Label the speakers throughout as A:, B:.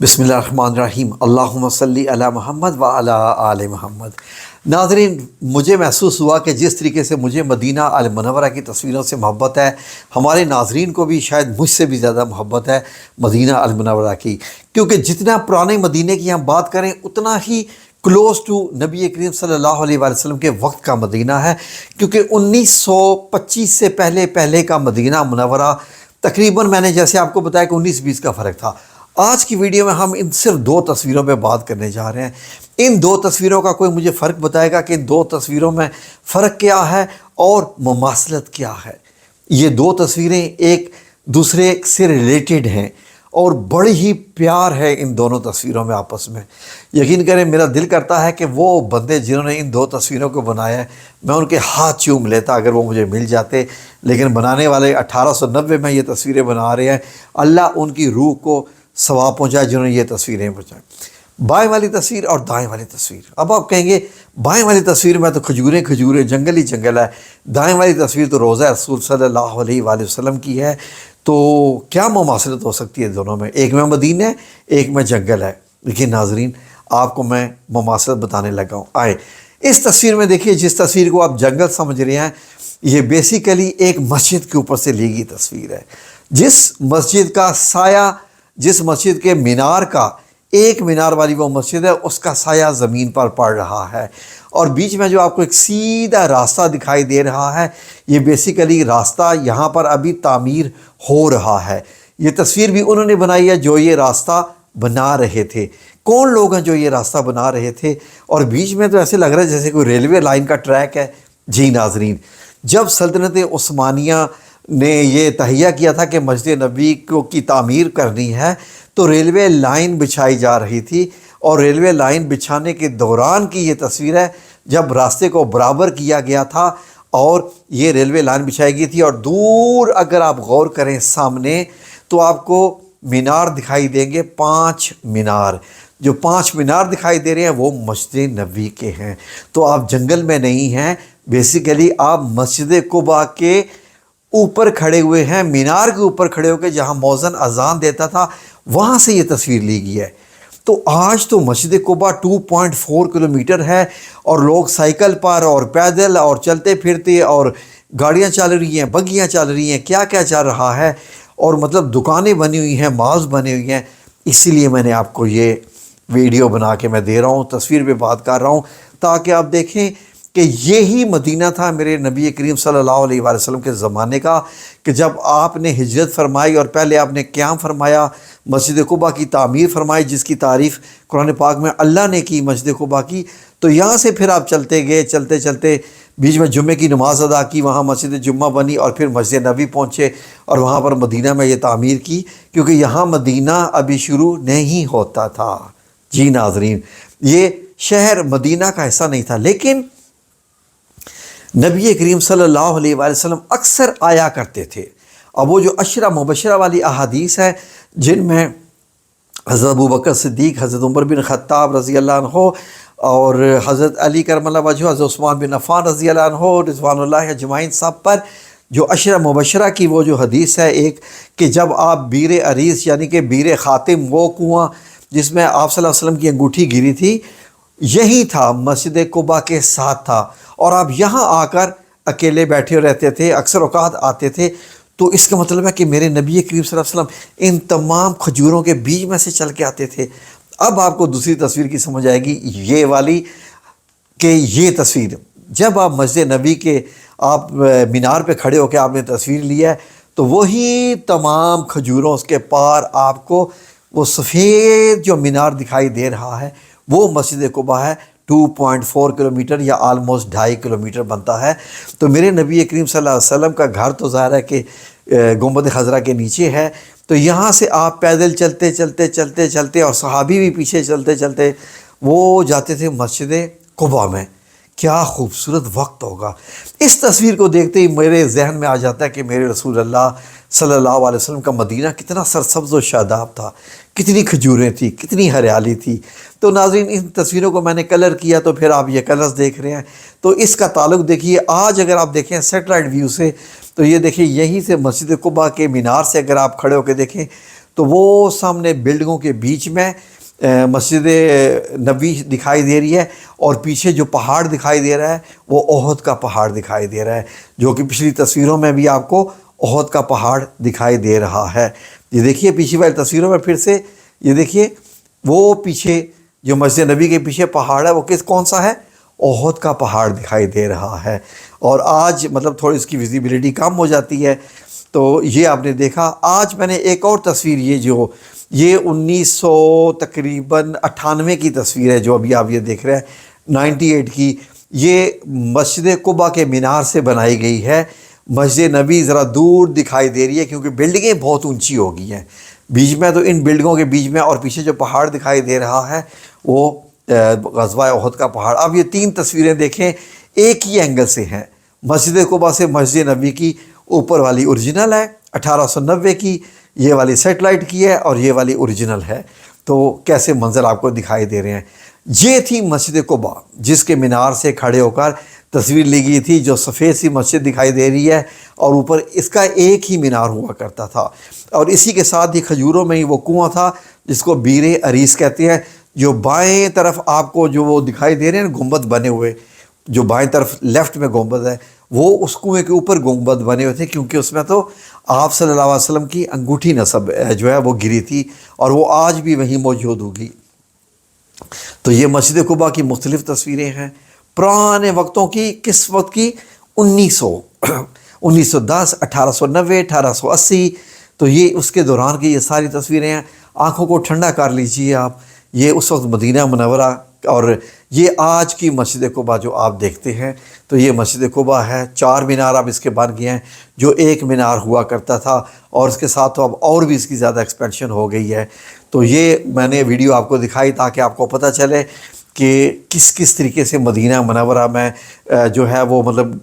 A: بسم اللہ الرحمن الرحیم اللہم صلی علی محمد و علی آل محمد۔ ناظرین، مجھے محسوس ہوا کہ جس طریقے سے مجھے مدینہ المنورہ کی تصویروں سے محبت ہے، ہمارے ناظرین کو بھی شاید مجھ سے بھی زیادہ محبت ہے مدینہ المنورہ کی، کیونکہ جتنا پرانے مدینہ کی ہم بات کریں اتنا ہی کلوز ٹو نبی کریم صلی اللہ علیہ وآلہ وسلم کے وقت کا مدینہ ہے، کیونکہ 1925 سے پہلے کا مدینہ منورہ تقریباً میں نے جیسے آپ کو بتایا کہ 19-20 کا فرق تھا۔ آج کی ویڈیو میں ہم ان صرف دو تصویروں پہ بات کرنے جا رہے ہیں۔ ان دو تصویروں کا کوئی مجھے فرق بتائے گا کہ ان دو تصویروں میں فرق کیا ہے اور مماثلت کیا ہے؟ یہ دو تصویریں ایک دوسرے سے ریلیٹڈ ہیں اور بڑی ہی پیار ہے ان دونوں تصویروں میں آپس میں۔ یقین کریں، میرا دل کرتا ہے کہ وہ بندے جنہوں نے ان دو تصویروں کو بنایا ہے میں ان کے ہاتھ چوم لیتا اگر وہ مجھے مل جاتے، لیکن بنانے والے 1890 میں یہ تصویریں بنا رہے ہیں۔ اللہ ان کی روح کو ثواب پہنچائے جنہوں نے یہ تصویریں پہنچائیں۔ بائیں والی تصویر اور دائیں والی تصویر۔ اب آپ کہیں گے بائیں والی تصویر میں تو کھجوریں جنگل ہی جنگل ہے، دائیں والی تصویر تو روضہ رسول صلی اللہ علیہ وآلہ وسلم کی ہے، تو کیا مماثلت ہو سکتی ہے دونوں میں؟ ایک میں مدینہ ہے، ایک میں جنگل ہے۔ لیکن ناظرین، آپ کو میں مماثلت بتانے لگا ہوں۔ آئے اس تصویر میں دیکھیے، جس تصویر کو آپ جنگل سمجھ رہے ہیں یہ بیسیکلی ایک مسجد کے اوپر سے لی گئی تصویر ہے۔ جس مسجد کا سایہ، جس مسجد کے مینار کا، ایک مینار والی وہ مسجد ہے، اس کا سایہ زمین پر پڑ رہا ہے، اور بیچ میں جو آپ کو ایک سیدھا راستہ دکھائی دے رہا ہے، یہ بیسیکلی راستہ یہاں پر ابھی تعمیر ہو رہا ہے۔ یہ تصویر بھی انہوں نے بنائی ہے جو یہ راستہ بنا رہے تھے۔ کون لوگ ہیں جو یہ راستہ بنا رہے تھے؟ اور بیچ میں تو ایسے لگ رہا ہے جیسے کوئی ریلوے لائن کا ٹریک ہے۔ جی ناظرین، جب سلطنت عثمانیہ نے یہ تہیہ کیا تھا کہ مسجد نبوی کی تعمیر کرنی ہے تو ریلوے لائن بچھائی جا رہی تھی، اور ریلوے لائن بچھانے کے دوران کی یہ تصویر ہے جب راستے کو برابر کیا گیا تھا اور یہ ریلوے لائن بچھائی گئی تھی، اور دور اگر آپ غور کریں سامنے تو آپ کو مینار دکھائی دیں گے، 5 مینار۔ جو 5 مینار دکھائی دے رہے ہیں وہ مسجد نبوی کے ہیں۔ تو آپ جنگل میں نہیں ہیں، بیسیکلی آپ مسجد قباء کے اوپر کھڑے ہوئے ہیں، مینار کے اوپر کھڑے ہو کے جہاں مؤذن اذان دیتا تھا وہاں سے یہ تصویر لی گئی ہے۔ تو آج تو مسجد قباء 2.4 کلومیٹر ہے، اور لوگ سائیکل پر اور پیدل اور چلتے پھرتے، اور گاڑیاں چل رہی ہیں، بگیاں چل رہی ہیں، کیا کیا چل رہا ہے، اور مطلب دکانیں بنی ہوئی ہیں، مالز بنے ہوئی ہیں۔ اسی لیے میں نے آپ کو یہ ویڈیو بنا کے میں دے رہا ہوں، تصویر پہ بات کر رہا ہوں، تاکہ آپ دیکھیں کہ یہی مدینہ تھا میرے نبی کریم صلی اللہ علیہ وآلہ وسلم کے زمانے کا، کہ جب آپ نے ہجرت فرمائی اور پہلے آپ نے قیام فرمایا، مسجد قباء کی تعمیر فرمائی، جس کی تعریف قرآن پاک میں اللہ نے کی مسجد قباء کی۔ تو یہاں سے پھر آپ چلتے گئے، چلتے چلتے بیچ میں جمعے کی نماز ادا کی، وہاں مسجد جمعہ بنی، اور پھر مسجد نبوی پہنچے اور وہاں پر مدینہ میں یہ تعمیر کی، کیونکہ یہاں مدینہ ابھی شروع نہیں ہوتا تھا۔ جی ناظرین، یہ شہر مدینہ کا حصہ نہیں تھا، لیکن نبی کریم صلی اللہ علیہ وآلہ وسلم اکثر آیا کرتے تھے۔ اب وہ جو عشرہ مبشرہ والی احادیث ہے، جن میں حضرت ابوبکر صدیق، حضرت عمر بن خطاب رضی اللہ عنہ، اور حضرت علی کرم اللہ وجہہ، حضرت عثمان بن عفان رضی اللہ عنہ، رضوان اللہ اجمعین، سب پر جو عشرہ مبشرہ کی وہ جو حدیث ہے ایک، کہ جب آپ بیر عریس یعنی کہ بیر خاتم، وہ کنواں جس میں آپ صلی اللہ علیہ وسلم کی انگوٹھی گری تھی، یہی تھا، مسجد قباء کے ساتھ تھا، اور آپ یہاں آ کر اکیلے بیٹھے رہتے تھے، اکثر اوقات آتے تھے۔ تو اس کا مطلب ہے کہ میرے نبی کریم صلی اللہ علیہ وسلم ان تمام کھجوروں کے بیچ میں سے چل کے آتے تھے۔ اب آپ کو دوسری تصویر کی سمجھ آئے گی، یہ والی، کہ یہ تصویر جب آپ مسجد نبوی کے آپ مینار پہ کھڑے ہو کے آپ نے تصویر لی ہے، تو وہی تمام کھجوروں اس کے پار آپ کو وہ سفید جو مینار دکھائی دے رہا ہے وہ مسجد قباء ہے۔ 2.4 کلومیٹر یا آلموسٹ 2.5 کلومیٹر بنتا ہے۔ تو میرے نبی کریم صلی اللہ علیہ وسلم کا گھر تو ظاہر ہے کہ گنبد خضرا کے نیچے ہے، تو یہاں سے آپ پیدل چلتے چلتے چلتے چلتے، اور صحابی بھی پیچھے چلتے چلتے وہ جاتے تھے مسجد قباء میں۔ کیا خوبصورت وقت ہوگا! اس تصویر کو دیکھتے ہی میرے ذہن میں آ جاتا ہے کہ میرے رسول اللہ صلی اللہ علیہ وسلم کا مدینہ کتنا سرسبز و شاداب تھا، کتنی کھجوریں تھیں، کتنی ہریالی تھی۔ تو ناظرین، ان تصویروں کو میں نے کلر کیا تو پھر آپ یہ کلرز دیکھ رہے ہیں، تو اس کا تعلق دیکھیے۔ آج اگر آپ دیکھیں سیٹلائٹ ویو سے تو یہ دیکھیں، یہیں سے مسجد قباء کے مینار سے اگر آپ کھڑے ہو کے دیکھیں تو وہ سامنے بلڈنگوں کے بیچ میں مسجد نبوی دکھائی دے رہی ہے، اور پیچھے جو پہاڑ دکھائی دے رہا ہے وہ احد کا پہاڑ دکھائی دے رہا ہے، جو کہ پچھلی تصویروں میں بھی آپ کو احد کا پہاڑ دکھائی دے رہا ہے۔ یہ دیکھیے پیچھے والی تصویروں میں پھر سے یہ دیکھیے، وہ پیچھے جو مسجد نبی کے پیچھے پہاڑ ہے وہ کون سا ہے؟ احد کا پہاڑ دکھائی دے رہا ہے۔ اور آج مطلب تھوڑی اس کی ویزیبلٹی کم ہو جاتی ہے۔ تو یہ آپ نے دیکھا۔ آج میں نے ایک اور تصویر، یہ 1998 کی تصویر ہے جو ابھی آپ یہ دیکھ رہے ہیں، 98 کی، یہ مسجد قباء کے مینار سے بنائی گئی ہے۔ مسجد نبی ذرا دور دکھائی دے رہی ہے کیونکہ بلڈنگیں بہت اونچی ہو گئی ہیں بیچ میں، تو ان بلڈنگوں کے بیچ میں، اور پیچھے جو پہاڑ دکھائی دے رہا ہے وہ غزوہ احد کا پہاڑ۔ اب یہ 3 تصویریں دیکھیں، ایک ہی اینگل سے ہیں۔ مسجد قباء سے مسجد نبی کی اوپر والی اوریجنل ہے 1890 کی، یہ والی سیٹلائٹ کی ہے، اور یہ والی اوریجنل ہے۔ تو کیسے منظر آپ کو دکھائی دے رہے ہیں۔ یہ تھی مسجد قباء جس کے مینار سے کھڑے ہو کر تصویر لی گئی تھی، جو سفید سی مسجد دکھائی دے رہی ہے، اور اوپر اس کا ایک ہی مینار ہوا کرتا تھا، اور اسی کے ساتھ ہی کھجوروں میں ہی وہ کنواں تھا جس کو بیر عریس کہتے ہیں۔ جو بائیں طرف آپ کو جو وہ دکھائی دے رہے ہیں گنبد بنے ہوئے، جو بائیں طرف لیفٹ میں گنبد ہے، وہ اس کنویں کے اوپر گنبد بنے ہوئے تھے، کیونکہ اس میں تو آپ صلی اللہ علیہ وسلم کی انگوٹھی نصب جو ہے وہ گری تھی، اور وہ آج بھی وہیں موجود ہوگی۔ تو یہ مسجد قباء کی مختلف تصویریں ہیں پرانے وقتوں کی۔ کس وقت کی؟ 1910، 1890، 1880۔ تو یہ اس کے دوران کی یہ ساری تصویریں ہیں۔ آنکھوں کو ٹھنڈا کر لیجئے آپ، یہ اس وقت مدینہ منورہ، اور یہ آج کی مسجد قباء جو آپ دیکھتے ہیں۔ تو یہ مسجد قباء ہے، 4 مینار اب اس کے بن گئے ہیں، جو ایک مینار ہوا کرتا تھا، اور اس کے ساتھ تو اب اور بھی اس کی زیادہ ایکسپینشن ہو گئی ہے۔ تو یہ میں نے ویڈیو آپ کو دکھائی تاکہ آپ کو پتہ چلے کہ کس طریقے سے مدینہ منورہ میں جو ہے وہ مطلب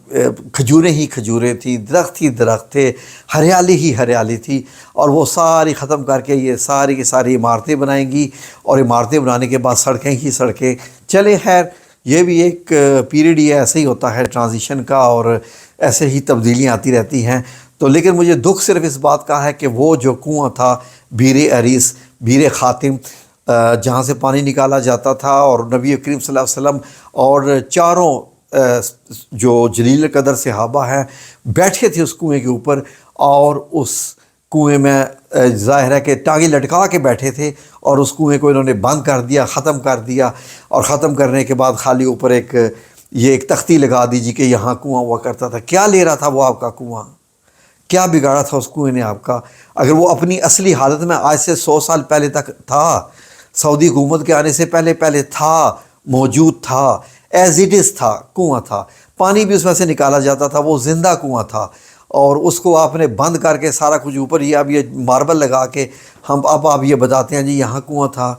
A: کھجوریں ہی کھجوریں تھیں، درخت ہی درخت تھے، ہریالی ہی ہریالی تھی، اور وہ ساری ختم کر کے یہ ساری کی ساری عمارتیں بنائیں گی، اور عمارتیں بنانے کے بعد سڑکیں ہی سڑکیں۔ چلے خیر، یہ بھی ایک پیریڈ ہی ایسے ہی ہوتا ہے ٹرانزیشن کا، اور ایسے ہی تبدیلیاں آتی رہتی ہیں۔ تو لیکن مجھے دکھ صرف اس بات کا ہے کہ وہ جو کنواں تھا بیر عریس، بیر خاتم، جہاں سے پانی نکالا جاتا تھا، اور نبی کریم صلی اللہ علیہ وسلم اور چاروں جو جلیل قدر صحابہ ہیں بیٹھے تھے اس کنویں کے اوپر، اور اس کنویں میں ظاہر ہے کہ ٹانگیں لٹکا کے بیٹھے تھے، اور اس کنویں کو انہوں نے بند کر دیا، ختم کر دیا، اور ختم کرنے کے بعد خالی اوپر ایک تختی لگا دیجیے کہ یہاں کنواں ہوا کرتا تھا۔ کیا لے رہا تھا وہ آپ کا کنواں؟ کیا بگاڑا تھا اس کنویں نے آپ کا؟ اگر وہ اپنی اصلی حالت میں آج سے 100 سال پہلے تک تھا، سعودی حکومت کے آنے سے پہلے تھا، موجود تھا، ایز اٹ از تھا، کنواں تھا، پانی بھی اس میں سے نکالا جاتا تھا، وہ زندہ کنواں تھا، اور اس کو آپ نے بند کر کے سارا کچھ اوپر یہ اب یہ ماربل لگا کے اب آپ یہ بتاتے ہیں جی یہاں کنواں تھا،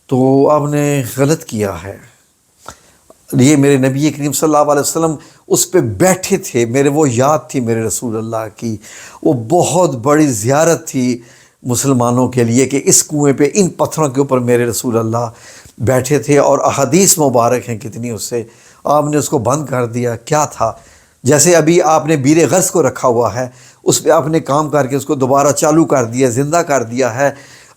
A: تو آپ نے غلط کیا ہے۔ یہ میرے نبی کریم صلی اللہ علیہ وسلم اس پہ بیٹھے تھے، وہ یاد تھی میرے رسول اللہ کی، وہ بہت بڑی زیارت تھی مسلمانوں کے لیے کہ اس کنویں پہ ان پتھروں کے اوپر میرے رسول اللہ بیٹھے تھے، اور احادیث مبارک ہیں کتنی اس سے۔ آپ نے اس کو بند کر دیا، کیا تھا؟ جیسے ابھی آپ نے بیر غرض کو رکھا ہوا ہے، اس پہ آپ نے کام کر کے اس کو دوبارہ چالو کر دیا، زندہ کر دیا ہے،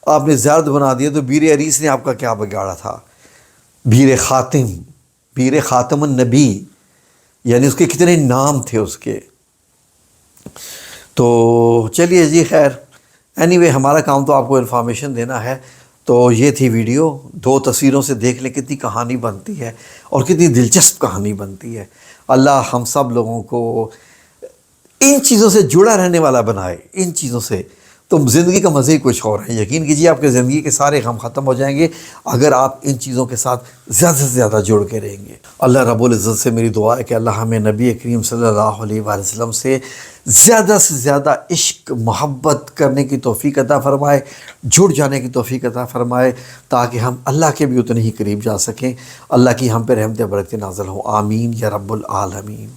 A: آپ نے زیارت بنا دیا، تو بیر عریس نے آپ کا کیا بگاڑا تھا؟ بیر خاتم، بیر خاتم النبی، یعنی اس کے کتنے نام تھے اس کے۔ تو چلیے جی خیر، اینی وے ہمارا کام تو آپ کو انفارمیشن دینا ہے۔ تو یہ تھی ویڈیو، 2 تصویروں سے دیکھ لیں کتنی کہانی بنتی ہے، اور کتنی دلچسپ کہانی بنتی ہے۔ اللہ ہم سب لوگوں کو ان چیزوں سے جڑا رہنے والا بنائے، ان چیزوں سے تو زندگی کا مزے ہی کچھ اور ہے۔ یقین کیجیے آپ کے زندگی کے سارے غم ختم ہو جائیں گے اگر آپ ان چیزوں کے ساتھ زیادہ سے زیادہ جڑ کے رہیں گے۔ اللہ رب العزت سے میری دعا ہے کہ اللہ ہمیں نبی کریم صلی اللہ علیہ وآلہ وسلم سے زیادہ عشق محبت کرنے کی توفیق عطا فرمائے، جڑ جانے کی توفیق عطا فرمائے، تاکہ ہم اللہ کے بھی اتنے ہی قریب جا سکیں۔ اللہ کی ہم پہ رحمت برکت نازل ہوں، آمین یا رب العالمین۔